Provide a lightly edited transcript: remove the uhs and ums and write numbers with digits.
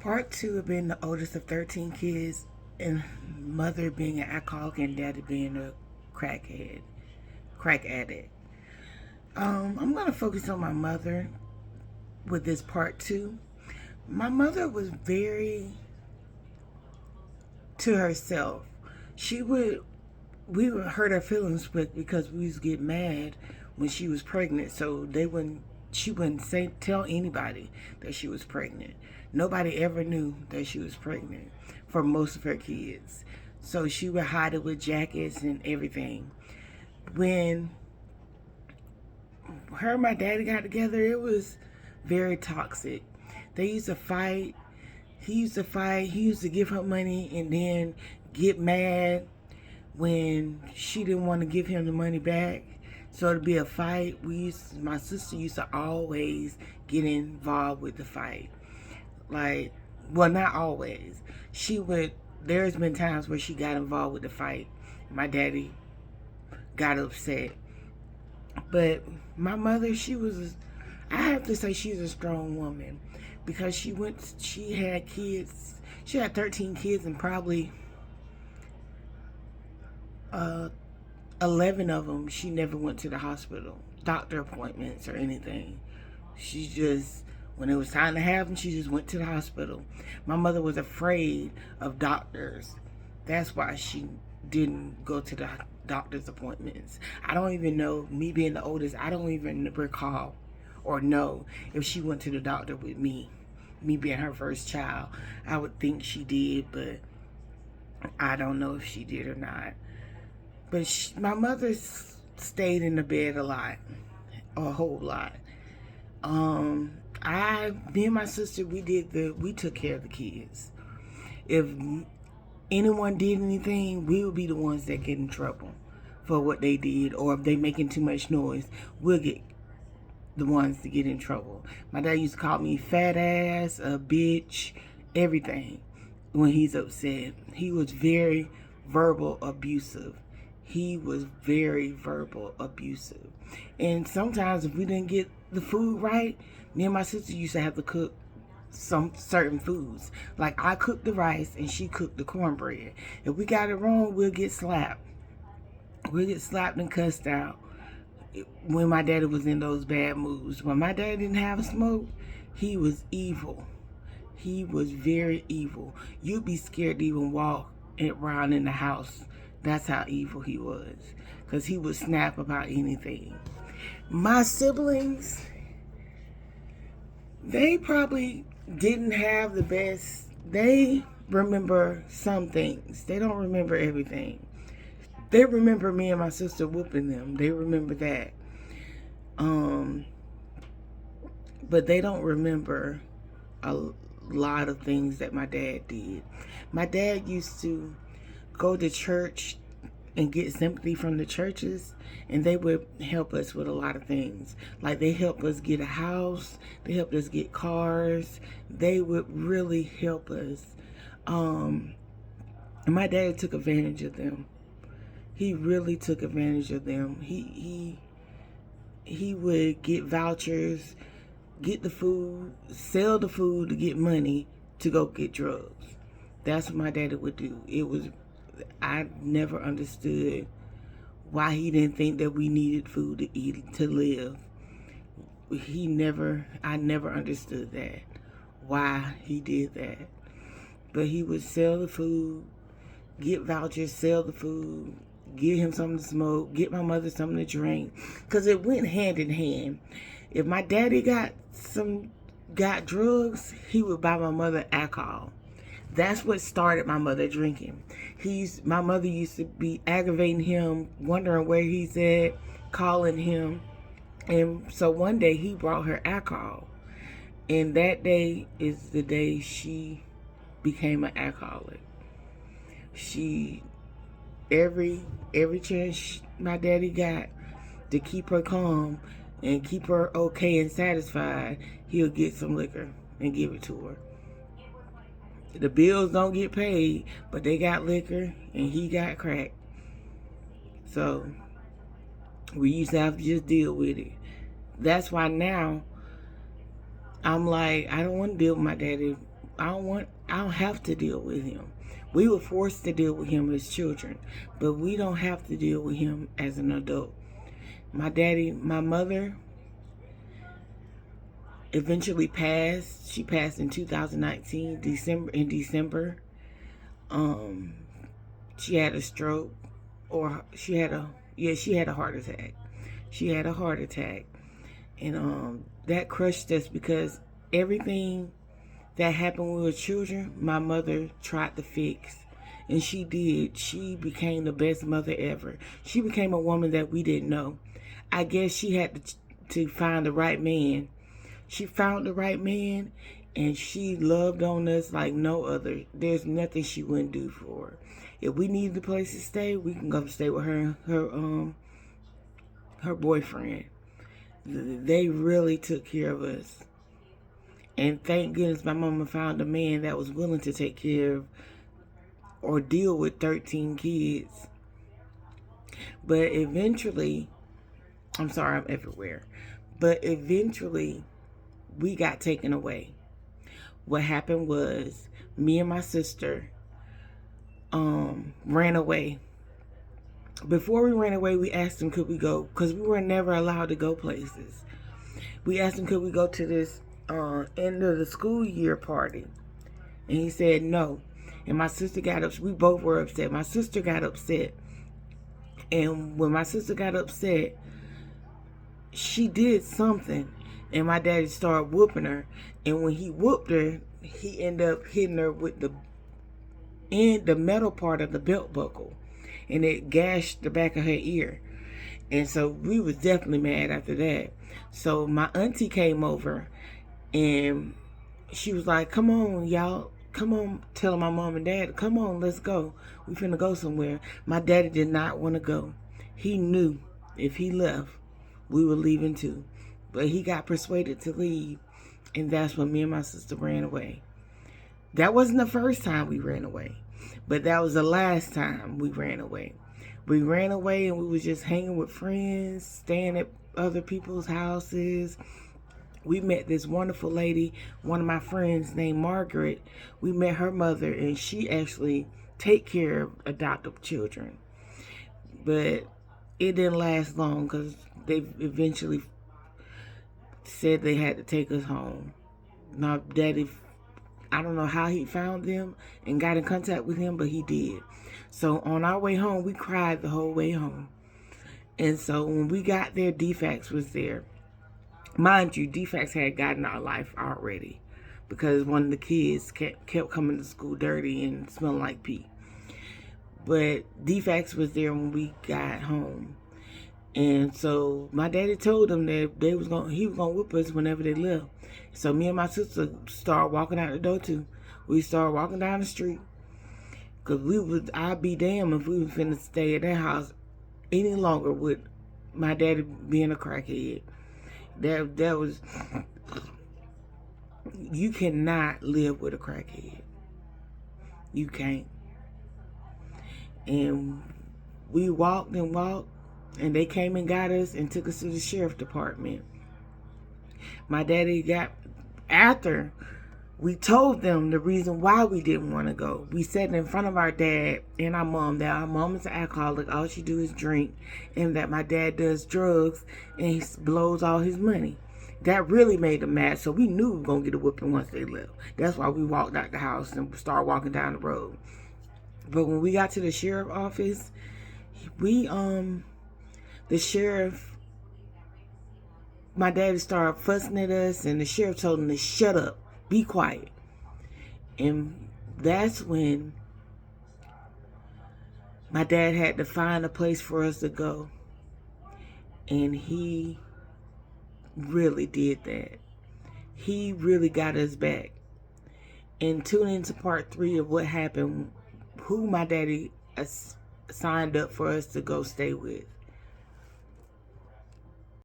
Part two of being the oldest of 13 kids and mother being an alcoholic and daddy being a crackhead, crack addict. I'm going to focus on my mother with this part two. My mother was very to herself. She would, we would hurt her feelings with because we used to get mad when she was pregnant. So she wouldn't tell anybody that she was pregnant. Nobody ever knew that she was pregnant for most of her kids. So she would hide it with jackets and everything. When her and my daddy got together, it was very toxic. They used to fight. He used to fight. He used to give her money and then get mad when she didn't want to give him the money back. So it'd be a fight. My sister used to always get involved with the fight. Like, well, not always. There's been times where she got involved with the fight. My daddy got upset. But my mother, I have to say she's a strong woman because she had kids. She had 13 kids and probably 11 of them, she never went to the hospital, doctor appointments or anything. She just, when it was time to have them, she just went to the hospital. My mother was afraid of doctors. That's why she didn't go to the doctor's appointments. I don't even know, me being the oldest, I don't even recall or know if she went to the doctor with me. Me being her first child, I would think she did, but I don't know if she did or not. But my mother stayed in the bed a whole lot. Me and my sister, we took care of the kids. If anyone did anything, we would be the ones that get in trouble for what they did, or if they making too much noise, we'll get the ones to get in trouble. My dad used to call me fat ass, a bitch, everything when he's upset. He was very verbal abusive. He was very verbal abusive. And sometimes if we didn't get the food right, me and my sister used to have to cook some certain foods. Like I cooked the rice and she cooked the cornbread. If we got it wrong, we'll get slapped. We'll get slapped and cussed out when my daddy was in those bad moods. When my daddy didn't have a smoke, he was evil. He was very evil. You'd be scared to even walk around in the house. That's how evil he was. Because he would snap about anything. My siblings, they probably didn't have the best. They remember some things. They don't remember everything. They remember me and my sister whooping them. They remember that. But they don't remember a lot of things that my dad did. My dad used to go to church and get sympathy from the churches, and they would help us with a lot of things. Like they helped us get a house, they helped us get cars. They would really help us. And my dad took advantage of them. He really took advantage of them. He would get vouchers, get the food, sell the food to get money to go get drugs. That's what my daddy would do. I never understood why he didn't think that we needed food to eat to live. I never understood that, why he did that. But he would sell the food, get vouchers, sell the food, get him something to smoke, get my mother something to drink, because it went hand in hand. If my daddy got drugs, he would buy my mother alcohol. That's what started my mother drinking. My mother used to be aggravating him, wondering where he's at, calling him. And so one day he brought her alcohol. And that day is the day she became an alcoholic. Every chance my daddy got to keep her calm and keep her okay and satisfied, he'll get some liquor and give it to her. The bills don't get paid, but they got liquor and he got crack. So we used to have to just deal with it. That's why now I'm like, I don't want to deal with my daddy I don't have to deal with him. We were forced to deal with him as children, but we don't have to deal with him as an adult. My mother eventually passed. She passed in 2019, December. She had a stroke, or she had a heart attack. She had a heart attack. And that crushed us because everything that happened when we were children, my mother tried to fix. And she did. She became the best mother ever. She became a woman that we didn't know. I guess she had to find the right man. She found the right man, and she loved on us like no other. There's nothing she wouldn't do for her. If we needed a place to stay, we can go stay with her boyfriend. They really took care of us. And thank goodness my mama found a man that was willing to take care of or deal with 13 kids. But eventually, I'm sorry, I'm everywhere. But eventually, we got taken away. What happened was, me and my sister ran away. Before we ran away, we asked him could we go, because we were never allowed to go places. We asked him could we go to this end of the school year party, and he said no. And my sister got upset. We both were upset. My sister got upset, and when my sister got upset, she did something, and my daddy started whooping her. And when he whooped her, he ended up hitting her with the metal part of the belt buckle, and it gashed the back of her ear. And so we was definitely mad after that. So my auntie came over, and she was like, come on, y'all. Come on, telling my mom and dad, come on, let's go. We finna go somewhere. My daddy did not want to go. He knew if he left, we were leaving too. But he got persuaded to leave, and that's when me and my sister ran away. That wasn't the first time we ran away, but that was the last time we ran away. We ran away and we was just hanging with friends, staying at other people's houses. We met this wonderful lady, one of my friends named Margaret. We met her mother, and she actually take care of adoptive children. But it didn't last long because they eventually said they had to take us home. My daddy, I don't know how he found them and got in contact with him, but he did. So on our way home, we cried the whole way home. And so when we got there, DFACS was there. Mind you, DFACS had gotten our life already because one of the kids kept coming to school dirty and smelling like pee. But DFACS was there when we got home. And so my daddy told them that he was gonna whip us whenever they left. So me and my sister started walking out the door too. We started walking down the street, cause I'd be damned if we was finna stay at that house any longer with my daddy being a crackhead. That was, you cannot live with a crackhead. You can't. And we walked and walked, and they came and got us and took us to the sheriff department. My daddy after we told them the reason why we didn't want to go. We said in front of our dad and our mom that our mom is an alcoholic, all she do is drink, and that my dad does drugs and he blows all his money. That really made them mad, so we knew we were going to get a whooping once they left. That's why we walked out the house and started walking down the road. But when we got to the sheriff office, the sheriff, my daddy started fussing at us, and the sheriff told him to shut up, be quiet. And that's when my dad had to find a place for us to go. And he really did that. He really got us back. And tune into part 3 of what happened, who my daddy signed up for us to go stay with.